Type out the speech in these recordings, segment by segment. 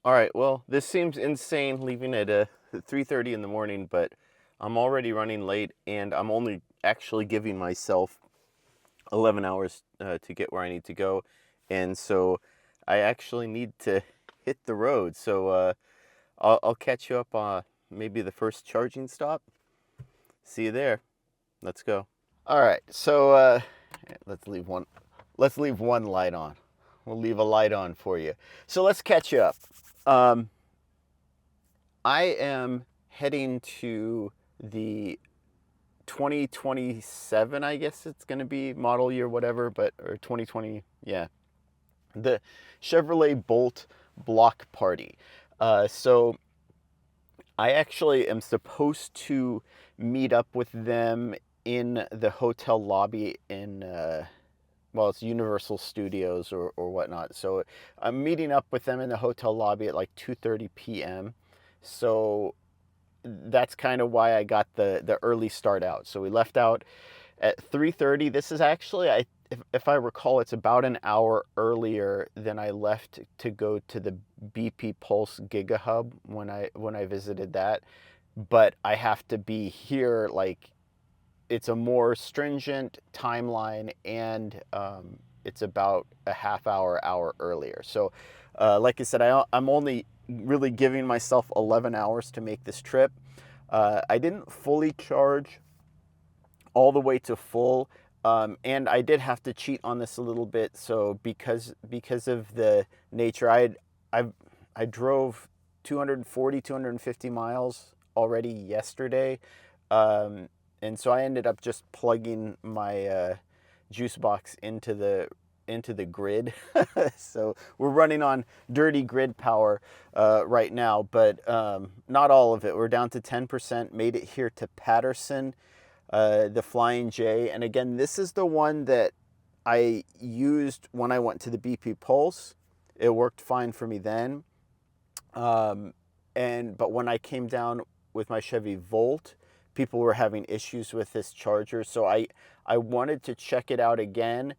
All right, well, this seems insane leaving at 3:30 in the morning, but I'm already running late and I'm only actually giving myself 11 hours to get where I need to go. And so I actually need to hit the road. So I'll catch you up maybe the first charging stop. See you there. Let's go. All right, so let's leave one light on. We'll leave a light on for you. So let's catch you up. Um, I am heading to the 2027, I guess it's going to be model year, whatever, or 2020, yeah. The Chevrolet Bolt block party. So I actually am supposed to meet up with them in the hotel lobby in, well, it's Universal Studios or whatnot. So I'm meeting up with them in the hotel lobby at like 2:30 p.m. So that's kind of why I got the early start out. So we left out at 3:30. This is actually, if I recall, it's about an hour earlier than I left to go to the BP Pulse Giga Hub when I visited that. But I have to be here, like, it's a more stringent timeline, and it's about a half hour earlier. So like I said, I'm only really giving myself 11 hours to make this trip. I didn't fully charge all the way to full, and I did have to cheat on this a little bit. So because of the nature, I drove 250 miles already yesterday, and so I ended up just plugging my juice box into the grid. So we're running on dirty grid power right now, but not all of it. We're down to 10%. Made it here to Patterson, the Flying J. And again, this is the one that I used when I went to the BP Pulse. It worked fine for me then. But when I came down with my Chevy Volt, people were having issues with this charger. So I wanted to check it out again.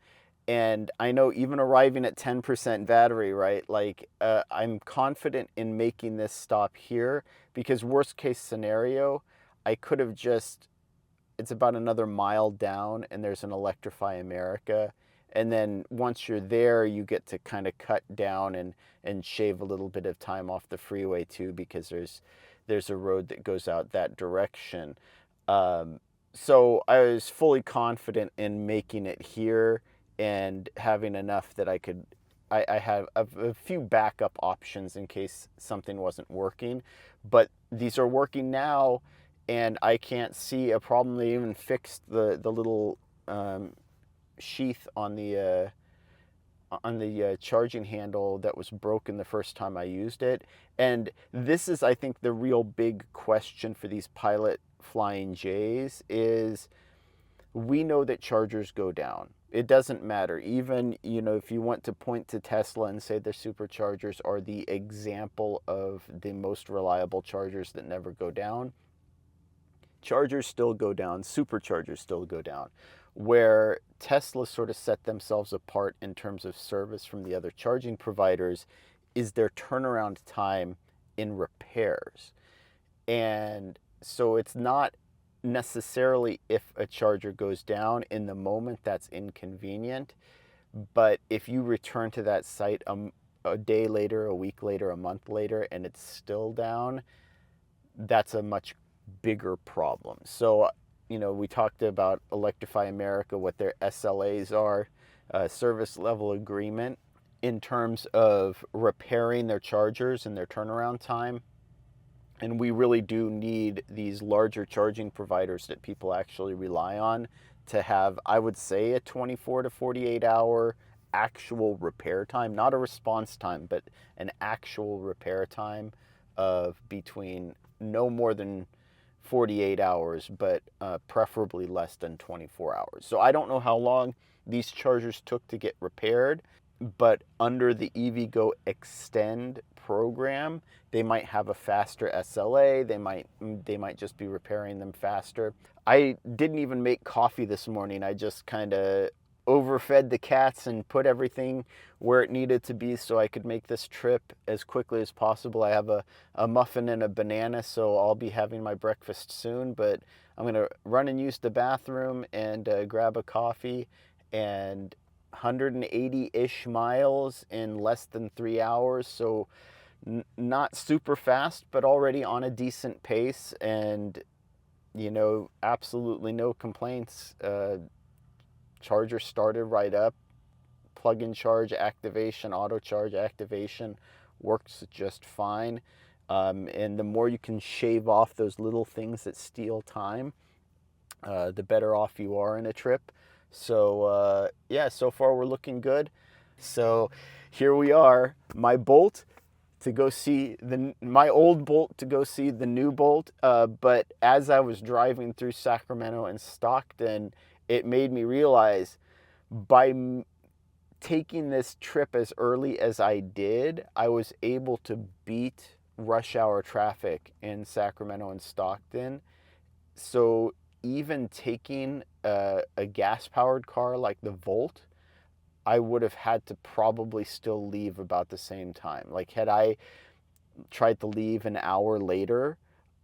And I know even arriving at 10% battery, right? Like, I'm confident in making this stop here, because worst case scenario, I could have just, it's about another mile down and there's an Electrify America. And then once you're there, you get to kind of cut down and shave a little bit of time off the freeway too, because there's a road that goes out that direction. So I was fully confident in making it here and having enough that I have a few backup options in case something wasn't working. But these are working now, and I can't see a problem. They even fixed the little sheath on the charging handle that was broken the first time I used it. And this is, I think, the real big question for these Pilot Flying J's is, we know that chargers go down. It doesn't matter. Even, if you want to point to Tesla and say their superchargers are the example of the most reliable chargers that never go down, chargers still go down, superchargers still go down. Where Tesla sort of set themselves apart in terms of service from the other charging providers is their turnaround time in repairs. And so it's not necessarily if a charger goes down in the moment that's inconvenient, but if you return to that site a day later, a week later, a month later, and it's still down, that's a much bigger problem. So, we talked about Electrify America, what their SLAs are, service level agreement, in terms of repairing their chargers and their turnaround time. And we really do need these larger charging providers that people actually rely on to have, I would say, a 24 to 48 hour actual repair time, not a response time, but an actual repair time of between no more than 48 hours, but preferably less than 24 hours. So I don't know how long these chargers took to get repaired, but under the EVgo Extend program, they might have a faster SLA. They might just be repairing them faster. I didn't even make coffee this morning. I just kind of overfed the cats and put everything where it needed to be so I could make this trip as quickly as possible. I have a muffin and a banana, so I'll be having my breakfast soon, but I'm going to run and use the bathroom and grab a coffee, and 180-ish miles in less than 3 hours, so not super fast, but already on a decent pace, and absolutely no complaints. Charger started right up. Plug-in charge activation, auto charge activation works just fine. And the more you can shave off those little things that steal time, the better off you are in a trip. So yeah, so far we're looking good. So here we are, my Bolt to go see my old Bolt to go see the new Bolt. But as I was driving through Sacramento and Stockton, it made me realize by taking this trip as early as I did, I was able to beat rush hour traffic in Sacramento and Stockton. So even taking a gas-powered car like the Volt, I would have had to probably still leave about the same time. Like, had I tried to leave an hour later,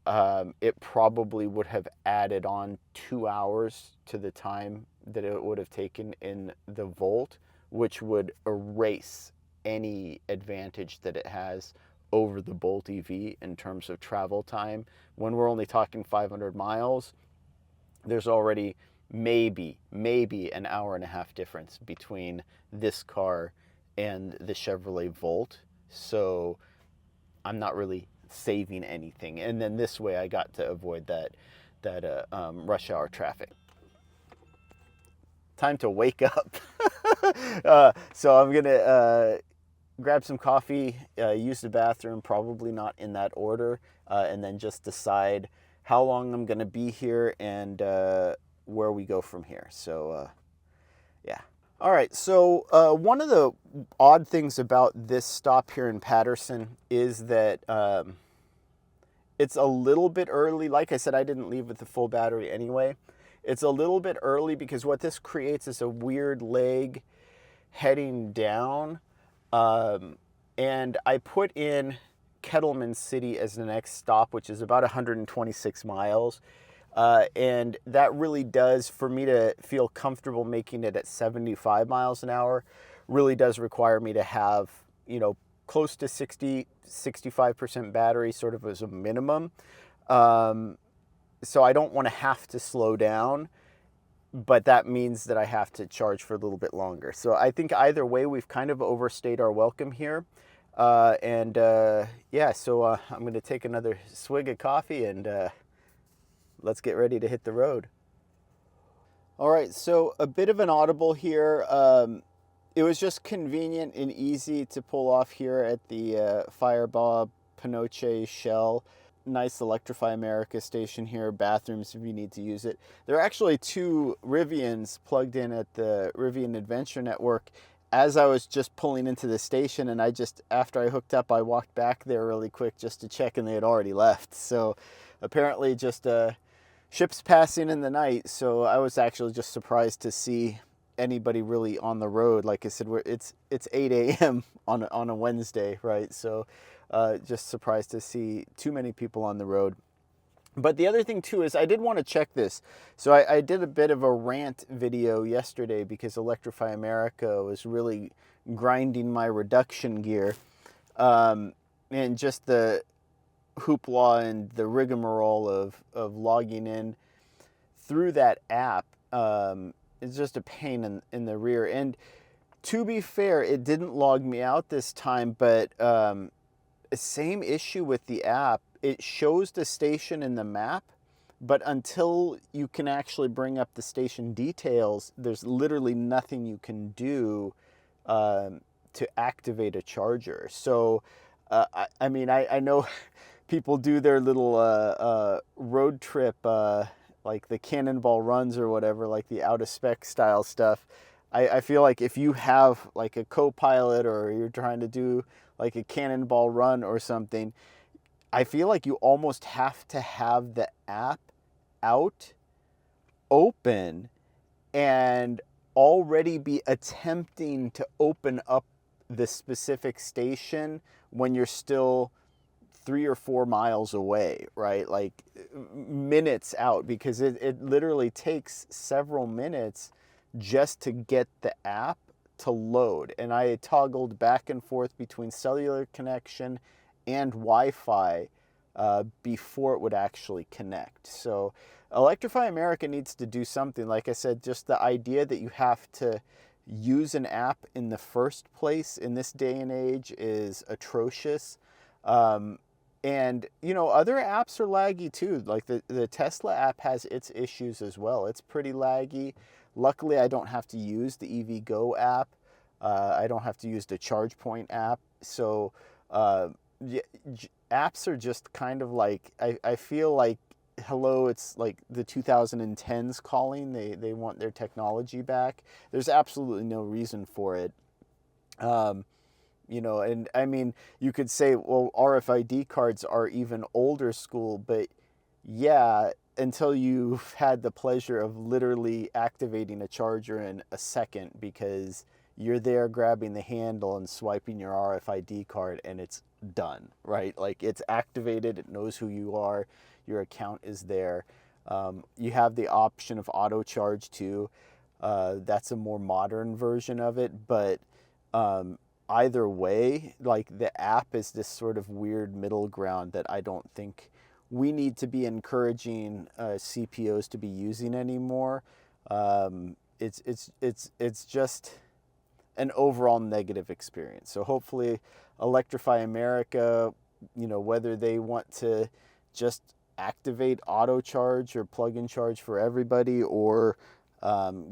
it probably would have added on 2 hours to the time that it would have taken in the Volt, which would erase any advantage that it has over the Bolt EV in terms of travel time. When we're only talking 500 miles, there's already maybe an hour and a half difference between this car and the Chevrolet Volt. So I'm not really saving anything. And then this way I got to avoid that rush hour traffic. Time to wake up. So I'm going to grab some coffee, use the bathroom, probably not in that order, and then just decide how long I'm going to be here and where we go from here. So yeah. All right, so one of the odd things about this stop here in Patterson is that it's a little bit early. Like I said, I didn't leave with the full battery anyway. It's a little bit early because what this creates is a weird leg heading down. And I put in Kettleman City as the next stop, which is about 126 miles. And that really does, for me to feel comfortable making it at 75 miles an hour, really does require me to have, close to 65% battery sort of as a minimum. So I don't want to have to slow down, but that means that I have to charge for a little bit longer. So I think either way, we've kind of overstayed our welcome here. Yeah, so I'm going to take another swig of coffee and let's get ready to hit the road. All right, so a bit of an audible here. It was just convenient and easy to pull off here at the Firebaugh Panoche Shell. Nice Electrify America station here, bathrooms if you need to use it. There are actually 2 Rivians plugged in at the Rivian Adventure Network. As I was just pulling into the station, and after I hooked up, I walked back there really quick just to check, and they had already left. So apparently just ships passing in the night, so I was actually just surprised to see anybody really on the road. Like I said, it's 8 a.m. on a Wednesday, right? So just surprised to see too many people on the road. But the other thing too is I did want to check this. So I did a bit of a rant video yesterday because Electrify America was really grinding my reduction gear. And just the hoopla and the rigmarole of logging in through that app is just a pain in the rear. And to be fair, it didn't log me out this time, but same issue with the app. It shows the station in the map, but until you can actually bring up the station details, there's literally nothing you can do to activate a charger. So I mean, I know people do their little road trip, like the cannonball runs or whatever, like the out of spec style stuff. I feel like if you have like a co-pilot or you're trying to do like a cannonball run or something, I feel like you almost have to have the app out, open, and already be attempting to open up the specific station when you're still 3 or 4 miles away, right? Like minutes out, because it literally takes several minutes just to get the app to load. And I toggled back and forth between cellular connection and Wi-Fi before it would actually connect. So Electrify America needs to do something. Like I said, just the idea that you have to use an app in the first place in this day and age is atrocious. And, you know, other apps are laggy too. Like the Tesla app has its issues as well. It's pretty laggy. Luckily, I don't have to use the EVgo app. I don't have to use the ChargePoint app. So apps are just kind of like, I feel like, hello, it's like the 2010s calling. They want their technology back. There's absolutely no reason for it. You know, and I mean, you could say, well, RFID cards are even older school, but yeah, until you've had the pleasure of literally activating a charger in a second, because you're there grabbing the handle and swiping your RFID card and it's done, right? Like it's activated, it knows who you are, your account is there. You have the option of auto charge too. That's a more modern version of it, but either way, like the app is this sort of weird middle ground that I don't think we need to be encouraging CPOs to be using anymore. It's just an overall negative experience. So hopefully Electrify America, you know, whether they want to just activate auto charge or plug-in charge for everybody, or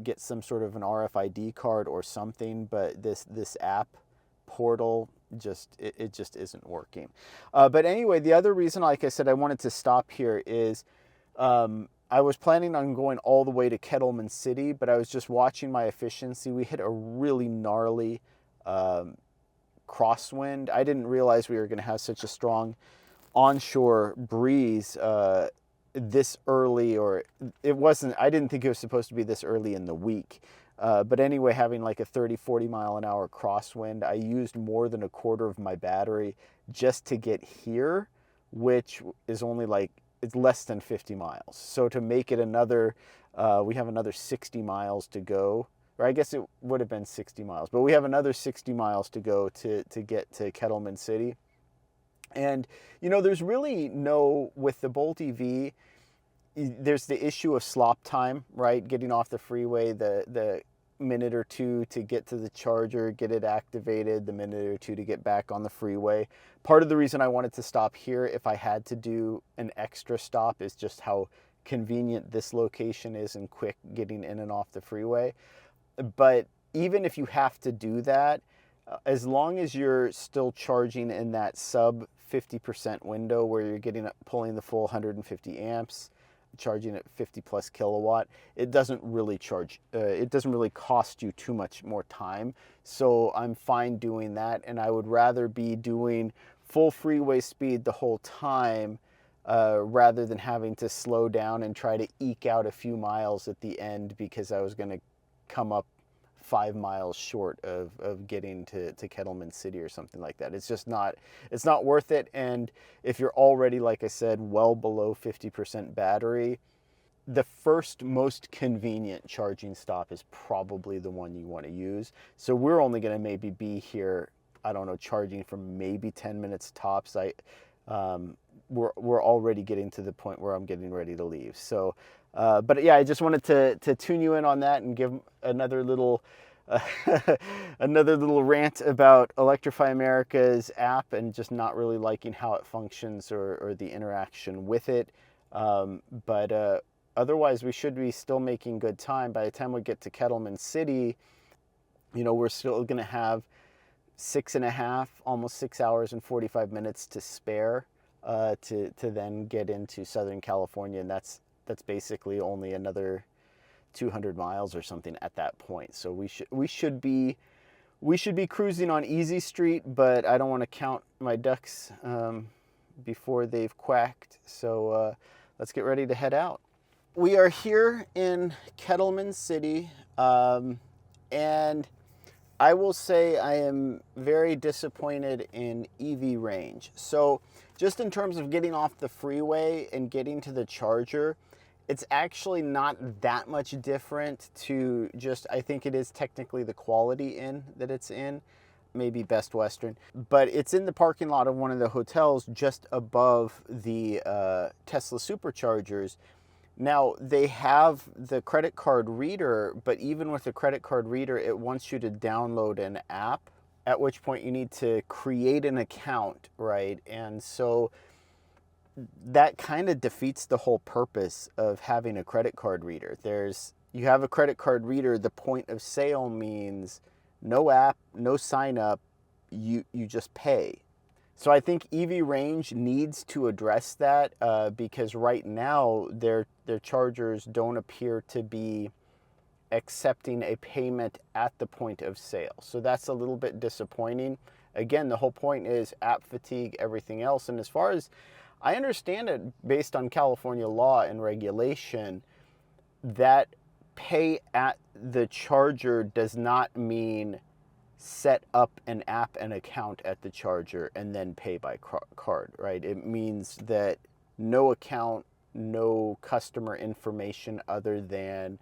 get some sort of an RFID card or something, but this app portal it just isn't working. But anyway, the other reason, like I said, I wanted to stop here is I was planning on going all the way to Kettleman City, but I was just watching my efficiency. We hit a really gnarly crosswind. I didn't realize we were going to have such a strong onshore breeze this early, or it wasn't, I didn't think it was supposed to be this early in the week. But anyway, having like a 30-40 mile an hour crosswind, I used more than a quarter of my battery just to get here, which is only like, it's less than 50 miles. So to make it another, we have another 60 miles to go, or I guess it would have been 60 miles, but we have another 60 miles to go to get to Kettleman City. And, you know, there's really no, with the Bolt EV, there's the issue of slop time, right? Getting off the freeway, the minute or two to get to the charger, get it activated, the minute or two to get back on the freeway. Part of the reason I wanted to stop here, if I had to do an extra stop, is just how convenient this location is and quick getting in and off the freeway. But even if you have to do that, as long as you're still charging in that sub 50% window where you're pulling the full 150 amps, charging at 50 plus kilowatt, it doesn't really cost you too much more time. So I'm fine doing that, and I would rather be doing full freeway speed the whole time rather than having to slow down and try to eke out a few miles at the end because I was going to come up 5 miles short of getting to Kettleman City or something like that. It's just not, it's not worth it. And if you're already, like I said, well below 50% battery, the first most convenient charging stop is probably the one you want to use. So we're only going to maybe be here, I don't know, charging for maybe 10 minutes tops. We're already getting to the point where I'm getting ready to leave. So, but yeah, I just wanted to tune you in on that and give another little another little rant about Electrify America's app and just not really liking how it functions or the interaction with it. But otherwise, we should be still making good time. By the time we get to Kettleman City, you know, we're still going to have 6.5, almost 6 hours and 45 minutes to spare to then get into Southern California, and that's basically only another 200 miles or something at that point. So we should be cruising on easy street, but I don't want to count my ducks before they've quacked. So let's get ready to head out. We are here in Kettleman City. And I will say I am very disappointed in EV range. So just in terms of getting off the freeway and getting to the charger, it's actually not that much different to just, I think it is technically the Quality Inn that it's in, maybe Best Western, but it's in the parking lot of one of the hotels just above the Tesla superchargers. Now, they have the credit card reader, but even with the credit card reader, it wants you to download an app, at which point you need to create an account, right? And so that kind of defeats the whole purpose of having a credit card reader. You have a credit card reader, the point of sale means no app, no sign up, you just pay. So I think EV range needs to address that because right now their chargers don't appear to be accepting a payment at the point of sale. So that's a little bit disappointing. Again, the whole point is app fatigue, everything else. And as far as I understand it, based on California law and regulation, that pay at the charger does not mean set up an app and account at the charger and then pay by card, right? It means that no account, no customer information other than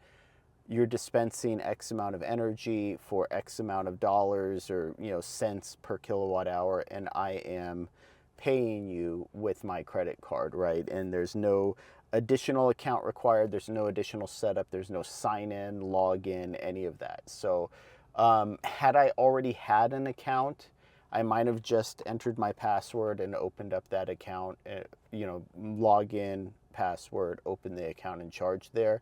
you're dispensing X amount of energy for X amount of dollars or cents per kilowatt hour, and I am paying you with my credit card, right? And there's no additional account required, there's no additional setup, there's no sign in, log in, any of that. So had I already had an account, I might have just entered my password and opened up that account, log in, password, open the account and charge there.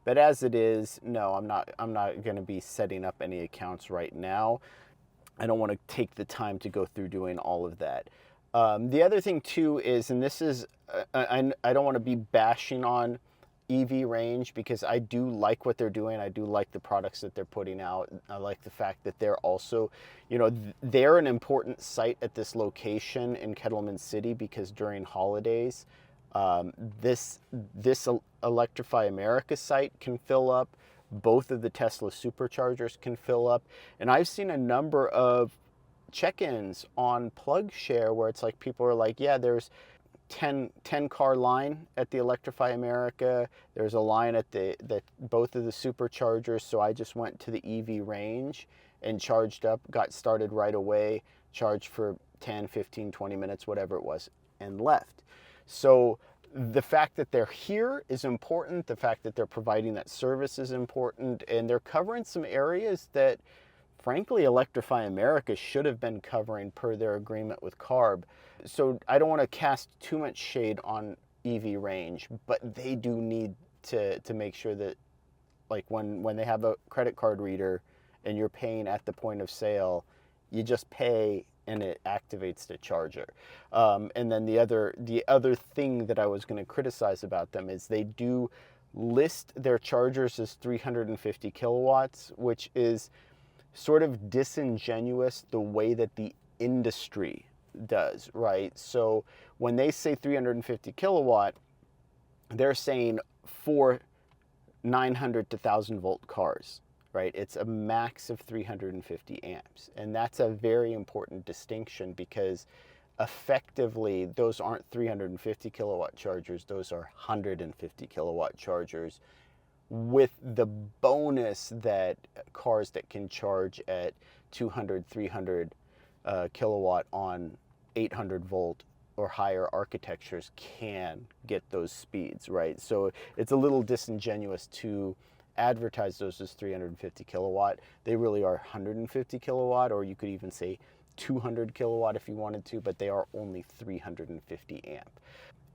But as it is, no, I'm not going to be setting up any accounts right now. I don't want to take the time to go through doing all of that. The other thing too is, and this is, I don't want to be bashing on EV range because I do like what they're doing. I do like the products that they're putting out. I like the fact that they're also, they're an important site at this location in Kettleman City because during holidays, this Electrify America site can fill up. Both of the Tesla superchargers can fill up. And I've seen a number of check-ins on PlugShare where it's like people are like, yeah, there's 10 car line at the Electrify America. There's a line at both of the superchargers. So I just went to the EV range and charged up, got started right away, charged for 10, 15, 20 minutes, whatever it was, and left. So the fact that they're here is important. The fact that they're providing that service is important. And they're covering some areas that, frankly, Electrify America should have been covering per their agreement with CARB. So I don't want to cast too much shade on EV range, but they do need to make sure that, like, when they have a credit card reader and you're paying at the point of sale, you just pay and it activates the charger. And then the other thing that I was going to criticize about them is they do list their chargers as 350 kilowatts, which is sort of disingenuous the way that the industry does, right? So when they say 350 kilowatt, they're saying for 900 to 1000 volt cars, right? It's a max of 350 amps. And that's a very important distinction because effectively those aren't 350 kilowatt chargers, those are 150 kilowatt chargers, with the bonus that cars that can charge at 200, 300 kilowatt on 800 volt or higher architectures can get those speeds, right? So it's a little disingenuous to advertise those as 350 kilowatt. They really are 150 kilowatt, or you could even say 200 kilowatt if you wanted to, but they are only 350 amp.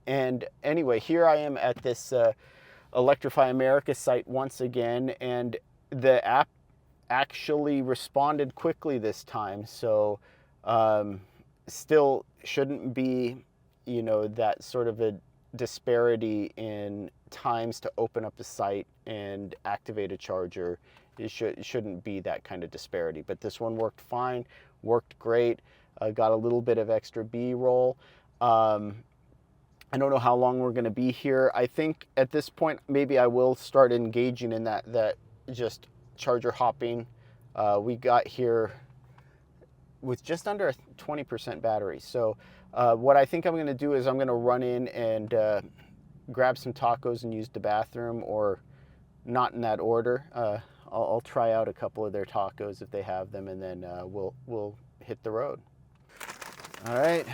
And anyway, here I am at this Electrify America site once again, and the app actually responded quickly this time. So still shouldn't be, that sort of a disparity in times to open up the site and activate a charger. It shouldn't be that kind of disparity, but this one worked fine, worked great. Got a little bit of extra B-roll. I don't know how long we're going to be here. I think at this point, maybe I will start engaging in that just charger hopping We got here with just under a 20% battery. So what I think I'm going to do is I'm going to run in and grab some tacos and use the bathroom, or not in that order. I'll try out a couple of their tacos if they have them, and then we'll hit the road. All right,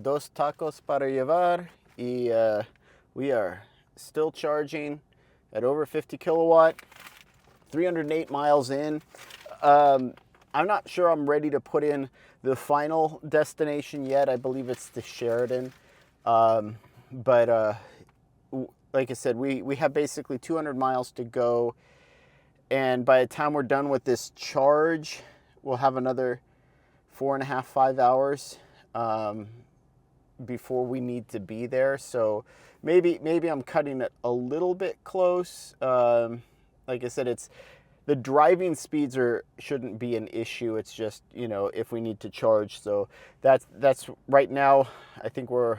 dos tacos para llevar, y we are still charging at over 50 kilowatt, 308 miles in. I'm not sure I'm ready to put in the final destination yet. I believe it's the Sheraton. But like I said, we have basically 200 miles to go. And by the time we're done with this charge, we'll have another 4.5, 5 hours before we need to be there. So maybe I'm cutting it a little bit close. Like I said, the driving speeds shouldn't be an issue. It's just, if we need to charge. So that's right now, I think we're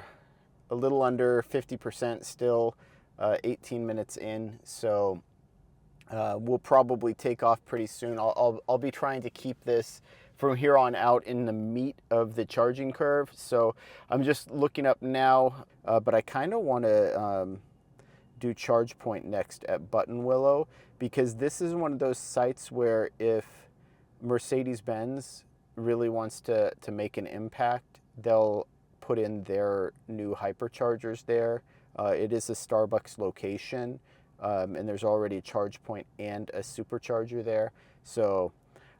a little under 50% still, 18 minutes in. So we'll probably take off pretty soon. I'll be trying to keep this from here on out in the meat of the charging curve. So I'm just looking up now, but I kind of want to do charge point next at Buttonwillow, because this is one of those sites where if Mercedes-Benz really wants to make an impact, they'll put in their new hyperchargers there. It is a Starbucks location, and there's already a charge point and a supercharger there. So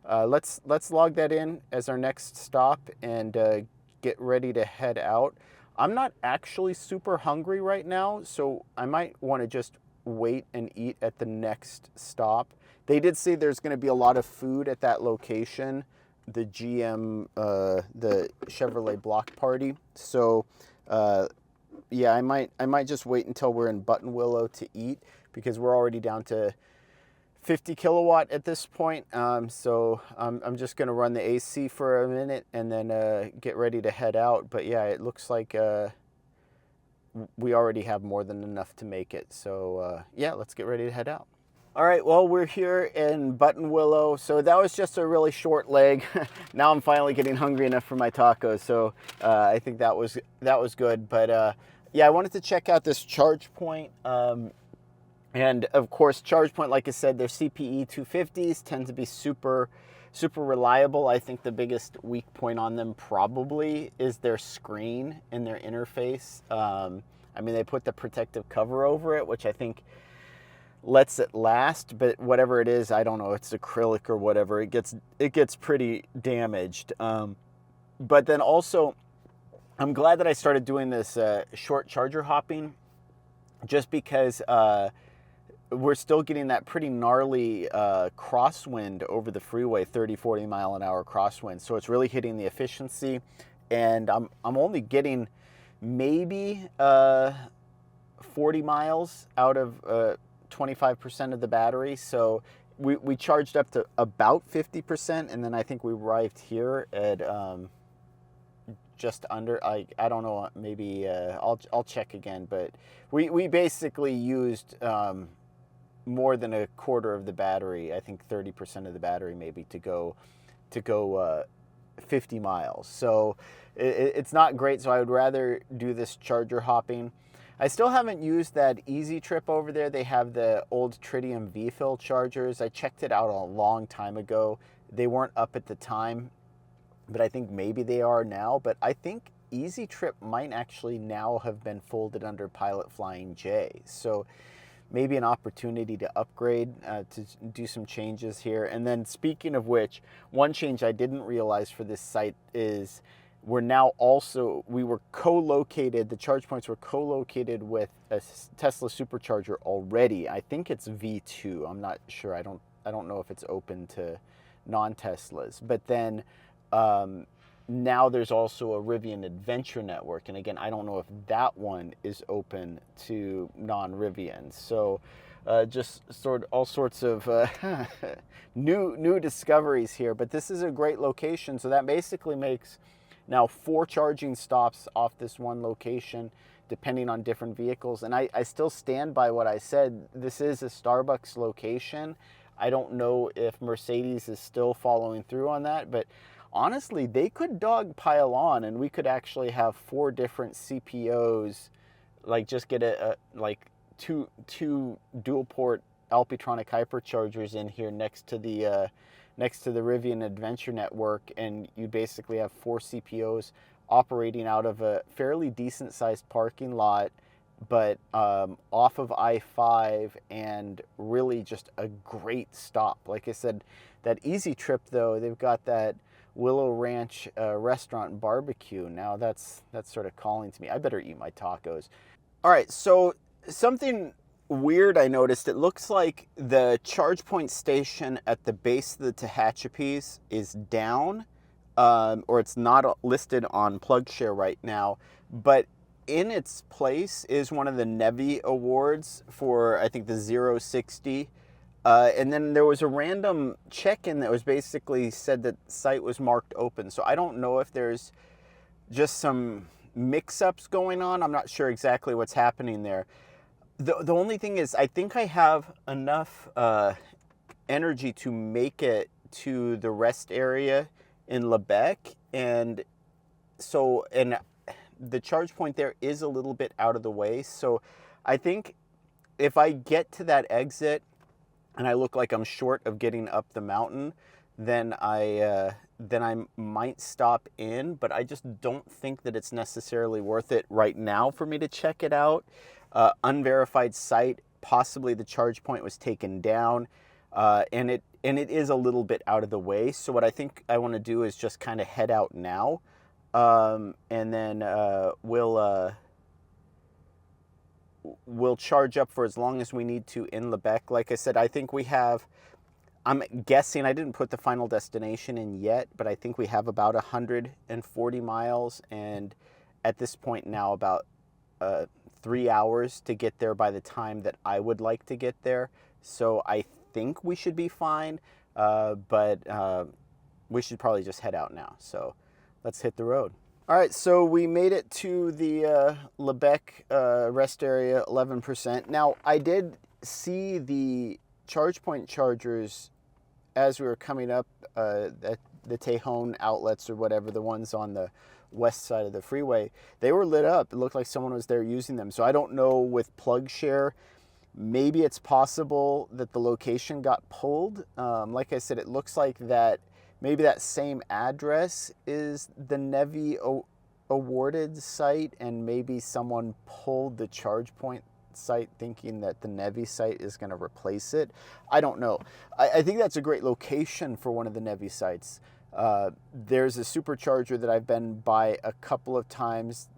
let's log that in as our next stop and get ready to head out. I'm not actually super hungry right now, so I might want to just wait and eat at the next stop. They did say there's going to be a lot of food at that location, the GM, the Chevrolet block party. So yeah, I might just wait until we're in Buttonwillow to eat, because we're already down to 50 kilowatt at this point. So I'm just going to run the AC for a minute and then get ready to head out. But yeah, it looks like we already have more than enough to make it. So yeah, let's get ready to head out. All right, well, we're here in Buttonwillow. So that was just a really short leg. Now I'm finally getting hungry enough for my tacos. So I think that was good. But yeah, I wanted to check out this charge point. And of course, charge point, like I said, their CPE 250s tend to be super reliable. I think the biggest weak point on them probably is their screen and their interface. I mean, they put the protective cover over it, which I think lets it last, but whatever it is, I don't know, it's acrylic or whatever, it gets pretty damaged. But then also, I'm glad that I started doing this short charger hopping, just because we're still getting that pretty gnarly crosswind over the freeway, 30-40 mile an hour crosswind. So it's really hitting the efficiency, and I'm only getting maybe 40 miles out of 25% of the battery. So we charged up to about 50%, and then I think we arrived here at just under, I don't know, maybe I'll check again, but we basically used more than a quarter of the battery, I think 30% of the battery maybe, to go 50 miles. So it's not great, so I would rather do this charger hopping. I still haven't used that Easy Trip over there. They have the old Tritium V-Fill chargers. I checked it out a long time ago. They weren't up at the time, but I think maybe they are now. But I think Easy Trip might actually now have been folded under Pilot Flying J. So maybe an opportunity to upgrade, to do some changes here. And then speaking of which, one change I didn't realize for this site is we were co-located, the charge points were co-located with a Tesla supercharger already. I think it's V2, I'm not sure. I don't know if it's open to non-Teslas. But then now there's also a Rivian Adventure Network, and again, I don't know if that one is open to non-Rivians. So just all sorts of new discoveries here. But this is a great location, so that basically makes now 4 charging stops off this one location, depending on different vehicles. And I still stand by what I said. This is a Starbucks location. I don't know if Mercedes is still following through on that, but honestly, they could dogpile on and we could actually have 4 different CPOs, like just get like two dual port Alpitronic hyperchargers in here next to the Rivian Adventure Network, and you basically have 4 CPOs operating out of a fairly decent sized parking lot, but off of I-5, and really just a great stop. Like I said, that Easy Trip though, they've got that Willow Ranch restaurant and barbecue. Now that's sort of calling to me. I better eat my tacos. All right, so something weird I noticed. It looks like the charge point station at the base of the Tehachapi's is down, or it's not listed on PlugShare right now, but in its place is one of the Nevi awards for, I think, the 060. And then there was a random check-in that was basically said that the site was marked open. So I don't know if there's just some mix-ups going on. I'm not sure exactly what's happening there. The only thing is, I think I have enough energy to make it to the rest area in Lebec, and so, and the charge point there is a little bit out of the way. So I think if I get to that exit and I look like I'm short of getting up the mountain, then I might stop in, but I just don't think that it's necessarily worth it right now for me to check it out. Unverified site, possibly the charge point was taken down, and it is a little bit out of the way. So what I think I want to do is just kind of head out now, and then we'll charge up for as long as we need to in Lebec. Like I said, I think we have, I'm guessing, I didn't put the final destination in yet, but I think we have about 140 miles, and at this point now about 3 hours to get there by the time that I would like to get there. So I think we should be fine, but we should probably just head out now. So let's hit the road. All right, so we made it to the Lebec rest area, 11%. Now, I did see the charge point chargers as we were coming up at the Tejon outlets or whatever, the ones on the west side of the freeway. They were lit up. It looked like someone was there using them. So I don't know with PlugShare, maybe it's possible that the location got pulled. Like I said, it looks like that maybe that same address is the Nevi awarded site, and maybe someone pulled the charge point site thinking that the Nevi site is going to replace it. I don't know. I think that's a great location for one of the Nevi sites. There's a supercharger that I've been by a couple of times.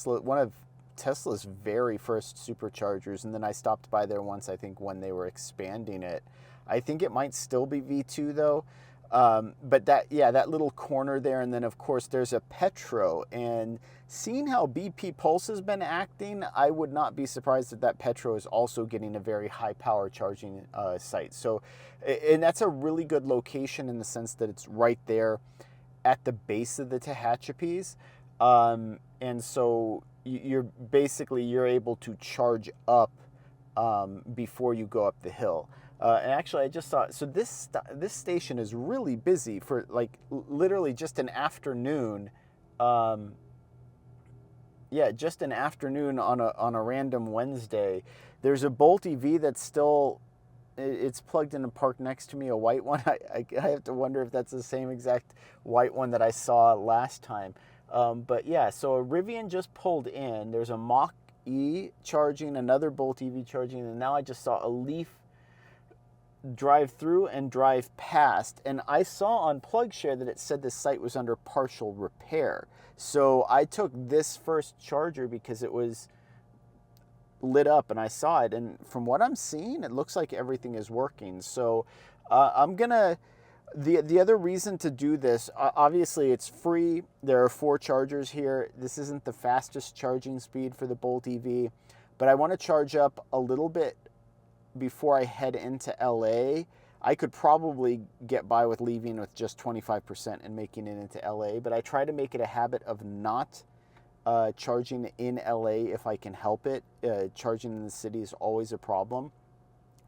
One of Tesla's very first superchargers, and then I stopped by there once, I think, when they were expanding it. I think it might still be V2 though. But that little corner there, and then of course there's a Petro, and seeing how BP Pulse has been acting, I would not be surprised if that Petro is also getting a very high power charging site. So, and that's a really good location in the sense that it's right there at the base of the Tehachapi's, and so you're able to charge up before you go up the hill. And actually, I just saw, so this station is really busy for like literally just an afternoon. Just an afternoon on a random Wednesday. There's a Bolt EV that's still, it's plugged in and parked next to me, a white one. I have to wonder if that's the same exact white one that I saw last time. But yeah, so a Rivian just pulled in. There's a Mach-E charging, another Bolt EV charging, and now I just saw a Leaf drive through and drive past, and I saw on PlugShare that it said the site was under partial repair. So I took this first charger because it was lit up and I saw it, and from what I'm seeing, it looks like everything is working. So I'm gonna, the other reason to do this, obviously it's free. There are 4 chargers here. This isn't the fastest charging speed for the Bolt EV, but I want to charge up a little bit before I head into LA. I could probably get by with leaving with just 25% and making it into LA, but I try to make it a habit of not charging in LA if I can help it. Charging in the city is always a problem,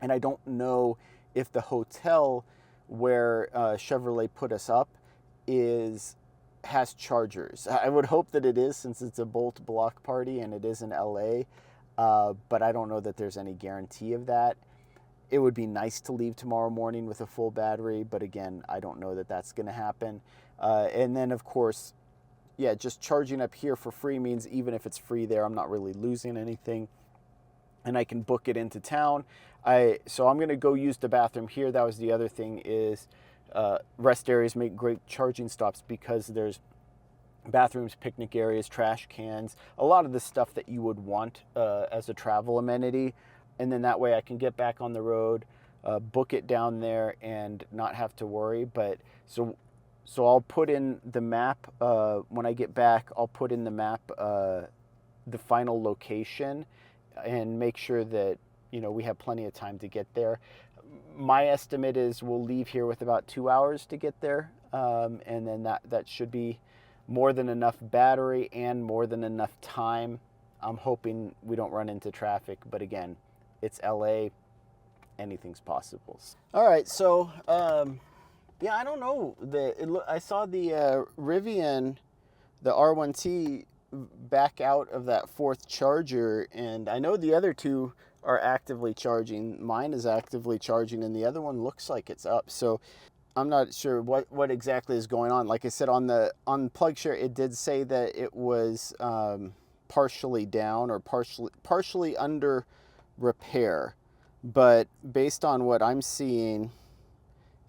and I don't know if the hotel where Chevrolet put us up has chargers. I would hope that it is, since it's a Bolt block party and it is in LA, but I don't know that there's any guarantee of that. It would be nice to leave tomorrow morning with a full battery, but again, I don't know that that's going to happen. And then, of course, yeah, just charging up here for free means even if it's free there, I'm not really losing anything, and I can book it into town. So I'm going to go use the bathroom here. That was the other thing, is rest areas make great charging stops because there's bathrooms, picnic areas, trash cans, a lot of the stuff that you would want as a travel amenity. And then that way I can get back on the road, book it down there, and not have to worry. But so I'll put in the map when I get back. I'll put in the map the final location and make sure that we have plenty of time to get there. My estimate is we'll leave here with about 2 hours to get there, and then that should be more than enough battery and more than enough time. I'm hoping we don't run into traffic, but again, it's LA, anything's possible. All right, so yeah, I don't know. I saw the Rivian, the R1T, back out of that fourth charger, and I know the other two are actively charging. Mine is actively charging, and the other one looks like it's up. So I'm not sure what exactly is going on. Like I said, on PlugShare, it did say that it was partially down or partially under repair, but based on what I'm seeing,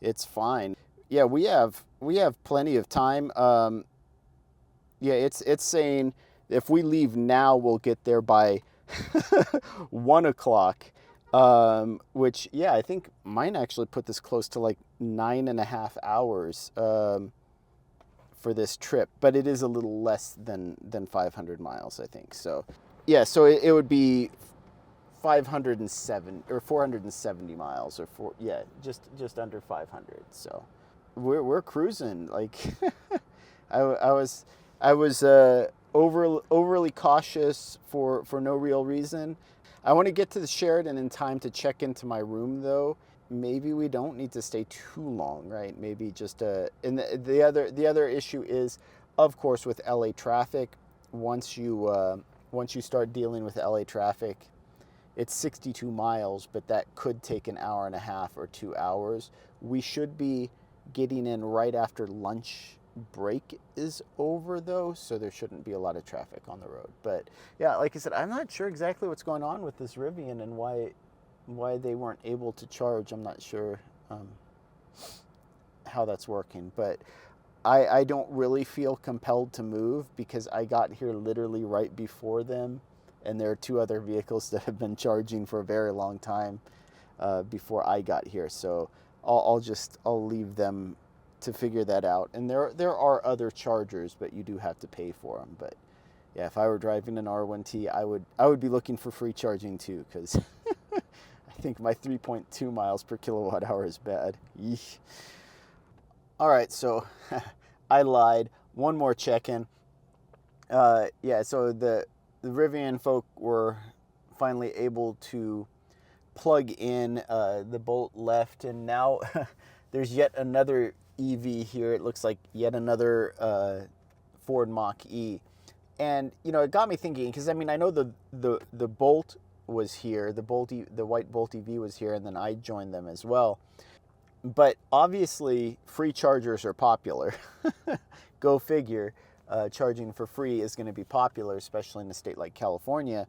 it's fine. Yeah, we have plenty of time. Yeah, it's saying if we leave now, we'll get there by 1 o'clock. Which, yeah, I think mine actually put this close to like 9.5 hours for this trip, but it is a little less than 500 miles, I think. So, yeah, so it would be 507 or 470 miles, or just under 500. So we're cruising. Like I was overly cautious for no real reason. I want to get to the Sheraton in time to check into my room, though. Maybe we don't need to stay too long, right? Maybe just and the other issue is, of course, with LA traffic. Once you start dealing with LA traffic, it's 62 miles, but that could take an hour and a half or 2 hours. We should be getting in right after lunch break is over, though, so there shouldn't be a lot of traffic on the road. But yeah, like I said, I'm not sure exactly what's going on with this Rivian and why they weren't able to charge. I'm not sure how that's working, but I don't really feel compelled to move because I got here literally right before them, and there are two other vehicles that have been charging for a very long time before I got here. So I'll leave them to figure that out. And there are other chargers, but you do have to pay for them. But yeah, if I were driving an R1T, I would be looking for free charging too, because I think my 3.2 miles per kilowatt hour is bad. Yeesh. All right, so I lied. One more check-in. Yeah, so the Rivian folk were finally able to plug in the Bolt left, and now there's yet another EV here. It looks like yet another Ford Mach-E. And, it got me thinking, because, I mean, I know the Bolt was here, the white Bolt EV was here, and then I joined them as well. But obviously, free chargers are popular. Go figure. Charging for free is going to be popular, especially in a state like California.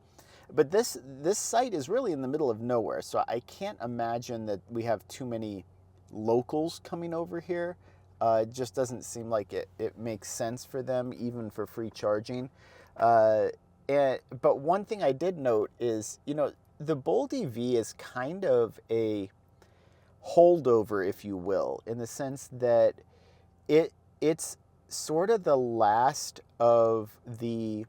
But this site is really in the middle of nowhere, so I can't imagine that we have too many locals coming over here. It just doesn't seem like it makes sense for them, even for free charging. But one thing I did note is, the Bolt EV is kind of a holdover, if you will, in the sense that it's sort of the last of the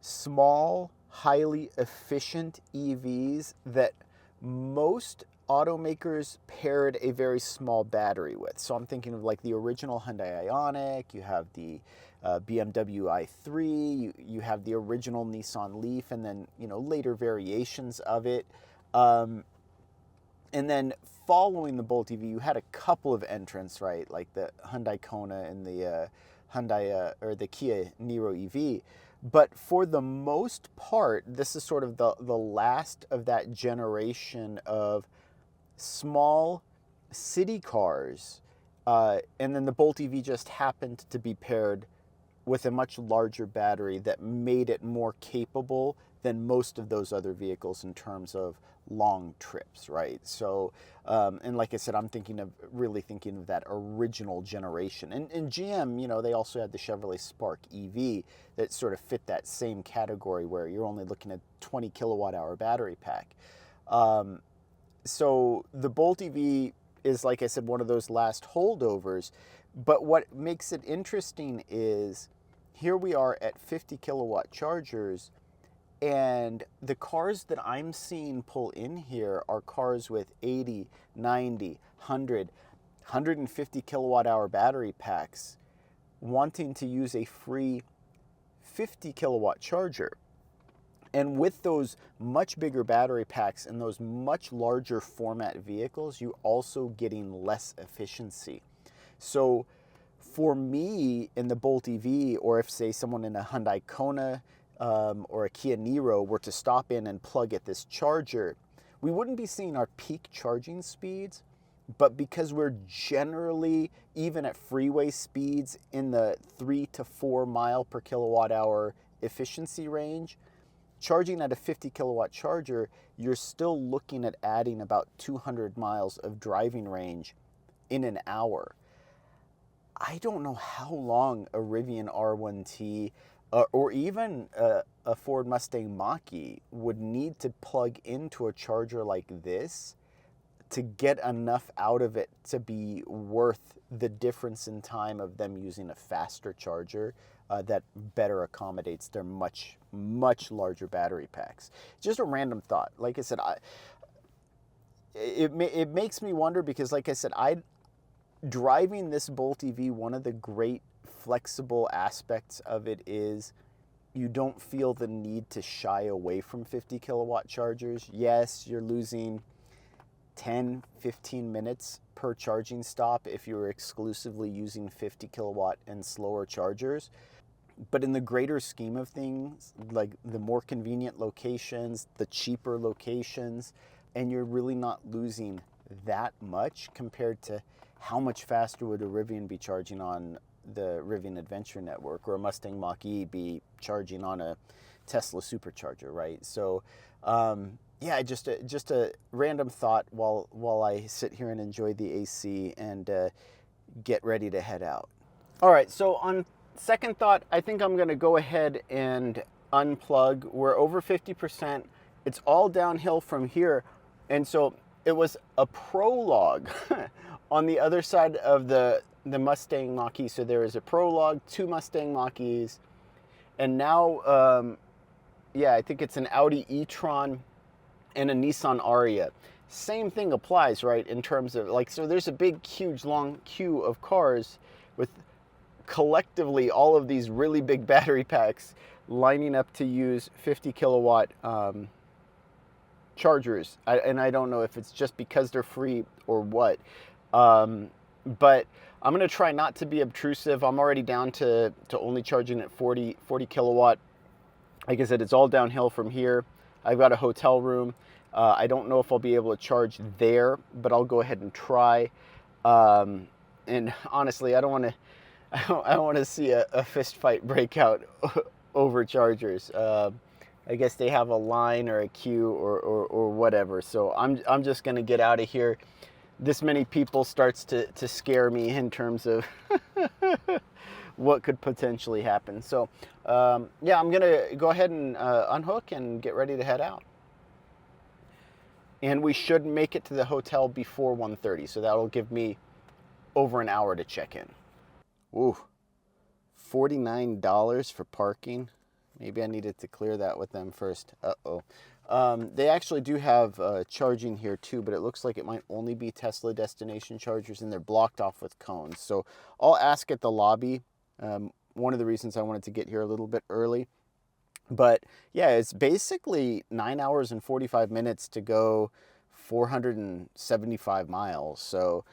small, highly efficient EVs that most automakers paired a very small battery with. So I'm thinking of like the original Hyundai Ioniq, you have the BMW i3, you have the original Nissan Leaf, and then later variations of it. And then following the Bolt EV, you had a couple of entrants, right? Like the Hyundai Kona and the or the Kia Niro EV. But for the most part, this is sort of the last of that generation of small city cars. And then the Bolt EV just happened to be paired with a much larger battery that made it more capable than most of those other vehicles in terms of long trips, right? So, and like I said, I'm really thinking of that original generation. And GM, you know, they also had the Chevrolet Spark EV that sort of fit that same category where you're only looking at 20 kilowatt hour battery pack. So the Bolt EV is, like I said, one of those last holdovers. But what makes it interesting is here we are at 50 kilowatt chargers, and the cars that I'm seeing pull in here are cars with 80, 90, 100, 150 kilowatt hour battery packs wanting to use a free 50 kilowatt charger. And with those much bigger battery packs and those much larger format vehicles, you also getting less efficiency. So for me in the Bolt EV, or if say someone in a Hyundai Kona or a Kia Niro were to stop in and plug at this charger, we wouldn't be seeing our peak charging speeds, but because we're generally, even at freeway speeds, in the 3 to 4 mile per kilowatt hour efficiency range, charging at a 50 kilowatt charger, you're still looking at adding about 200 miles of driving range in an hour. I don't know how long a Rivian R1T or even a Ford Mustang Mach-E would need to plug into a charger like this to get enough out of it to be worth the difference in time of them using a faster charger that better accommodates their much, much larger battery packs. Just a random thought. Like I said, it makes me wonder because, like I said, driving this Bolt EV, one of the great flexible aspects of it is you don't feel the need to shy away from 50 kilowatt chargers. Yes, you're losing 10, 15 minutes per charging stop if you're exclusively using 50 kilowatt and slower chargers. But in the greater scheme of things, like the more convenient locations, the cheaper locations, and you're really not losing that much compared to how much faster would a Rivian be charging on the Rivian Adventure Network or a Mustang Mach-E be charging on a Tesla supercharger, right? So, yeah, just a random thought while I sit here and enjoy the AC and get ready to head out. All right, so on second thought, I think I'm going to go ahead and unplug. We're over 50%. It's all downhill from here. And so it was a prologue on the other side of the Mustang Mach-E. So there is a prologue, 2 Mustang Mach-Es, and now, yeah, I think it's an Audi e-tron and a Nissan Ariya. Same thing applies, right, in terms of, like, so there's a big, huge, long queue of cars with collectively all of these really big battery packs lining up to use 50 kilowatt chargers. And I don't know if it's just because they're free or what. But I'm going to try not to be obtrusive. I'm already down to only charging at 40 kilowatt. Like I said, it's all downhill from here. I've got a hotel room. I don't know if I'll be able to charge there, but I'll go ahead and try. And honestly, I don't want to see a fist fight break out over chargers. I guess they have a line or a queue or whatever. So I'm just going to get out of here. This many people starts to scare me in terms of what could potentially happen. So yeah, I'm going to go ahead and unhook and get ready to head out. And we should make it to the hotel before 1:30. So that'll give me over an hour to check in. Ooh, $49 for parking. Maybe I needed to clear that with them first. Uh-oh. They actually do have charging here too, but it looks like it might only be Tesla destination chargers, and they're blocked off with cones. So I'll ask at the lobby. One of the reasons I wanted to get here a little bit early. But yeah, it's basically 9 hours and 45 minutes to go 475 miles. So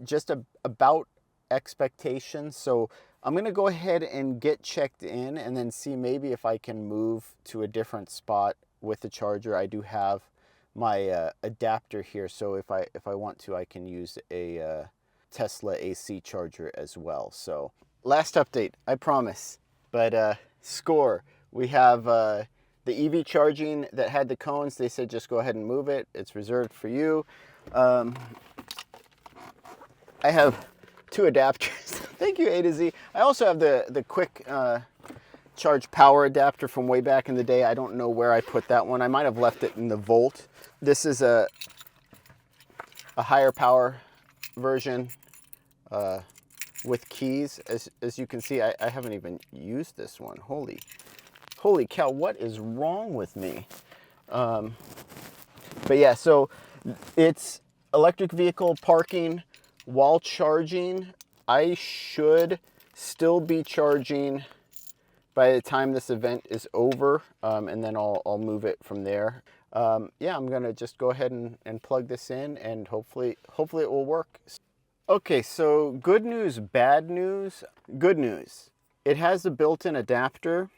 just about expectations. So I'm going to go ahead and get checked in and then see maybe if I can move to a different spot with the charger. I do have my adapter here, so if I want to, I can use a Tesla AC charger as well. So last update, I promise. But score, we have the EV charging that had the cones. They said just go ahead and move it. It's reserved for you. I have 2 adapters. Thank you, A to Z. I also have the quick charge power adapter from way back in the day. I don't know where I put that one. I might have left it in the Volt. This is a higher power version with keys. As you can see, I haven't even used this one. Holy cow, what is wrong with me? But yeah, so it's electric vehicle parking while charging. I should still be charging by the time this event is over, and then I'll move it from there. Yeah, I'm gonna just go ahead and plug this in, and hopefully it will work. Okay, so good news, bad news. Good news, it has a built-in adapter.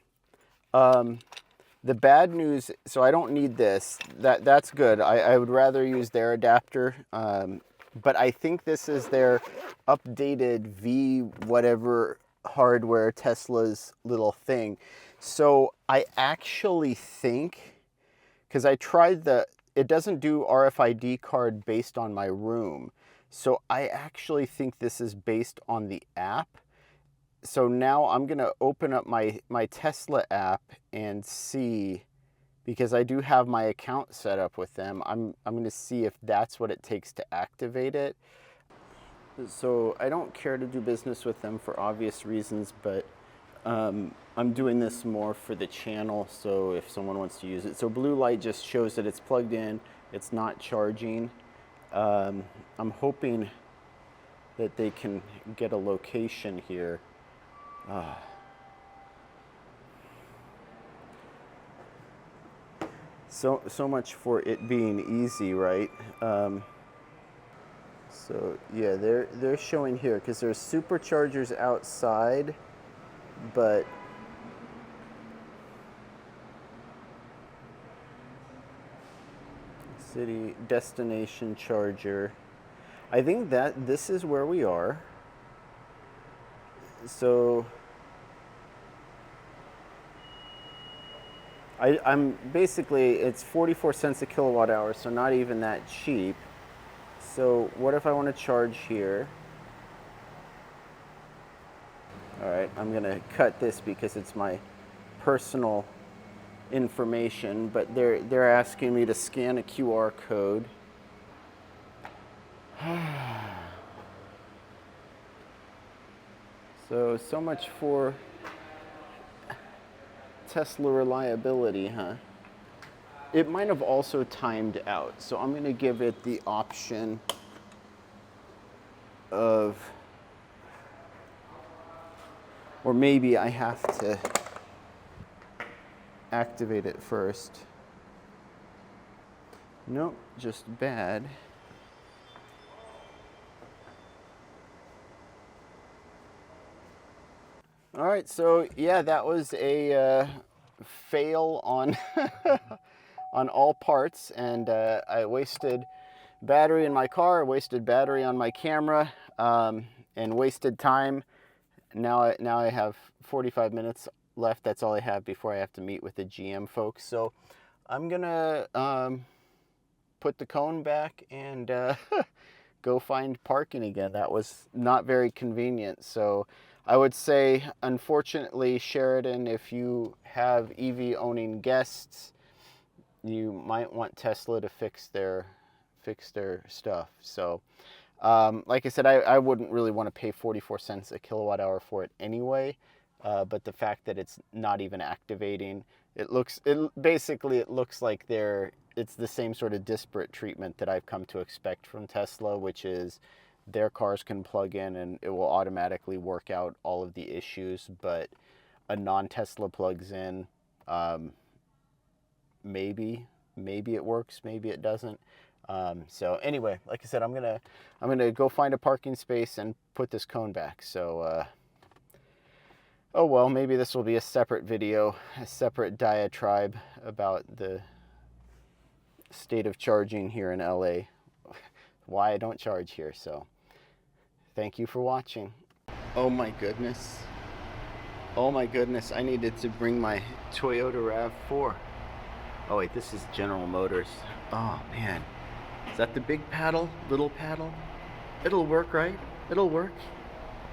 The bad news, so I don't need this. That's good. I would rather use their adapter, but I think this is their updated V whatever hardware, Tesla's little thing. So I actually think, because I tried it doesn't do RFID card based on my room. So I actually think this is based on the app. So now I'm gonna open up my Tesla app and see, because I do have my account set up with them. I'm gonna see if that's what it takes to activate it. So I don't care to do business with them for obvious reasons, but I'm doing this more for the channel, so if someone wants to use it. So blue light just shows that it's plugged in, it's not charging. I'm hoping that they can get a location here. So much for it being easy, right? So yeah, they're showing here because there's superchargers outside, but city destination charger. I think that this is where we are. So I'm basically, it's 44 cents a kilowatt hour, so not even that cheap. So what if I want to charge here? All right, I'm gonna cut this because it's my personal information, but they're asking me to scan a QR code. So much for Tesla reliability, huh? It might have also timed out, so I'm gonna give it the option of, or maybe I have to activate it first. Nope, just bad. All right, so yeah, that was a fail on on all parts, and I wasted battery in my car, wasted battery on my camera, and wasted time. Now I have 45 minutes left. That's all I have before I have to meet with the GM folks. So I'm gonna put the cone back and go find parking again. That was not very convenient. So I would say, unfortunately, Sheraton, if you have EV owning guests, you might want Tesla to fix their stuff. So like I said, I wouldn't really want to pay 44 cents a kilowatt hour for it anyway. But the fact that it's not even activating, it looks like it's the same sort of disparate treatment that I've come to expect from Tesla, which is their cars can plug in and it will automatically work out all of the issues, but a non-Tesla plugs in, maybe it works, maybe it doesn't. So anyway, like I said, I'm gonna go find a parking space and put this cone back. So oh well, maybe this will be a separate video, a separate diatribe about the state of charging here in LA, why I don't charge here. So thank you for watching. Oh my goodness. Oh my goodness, I needed to bring my Toyota RAV4. Oh wait, this is General Motors. Oh man. Is that the big paddle? Little paddle? It'll work, right? It'll work.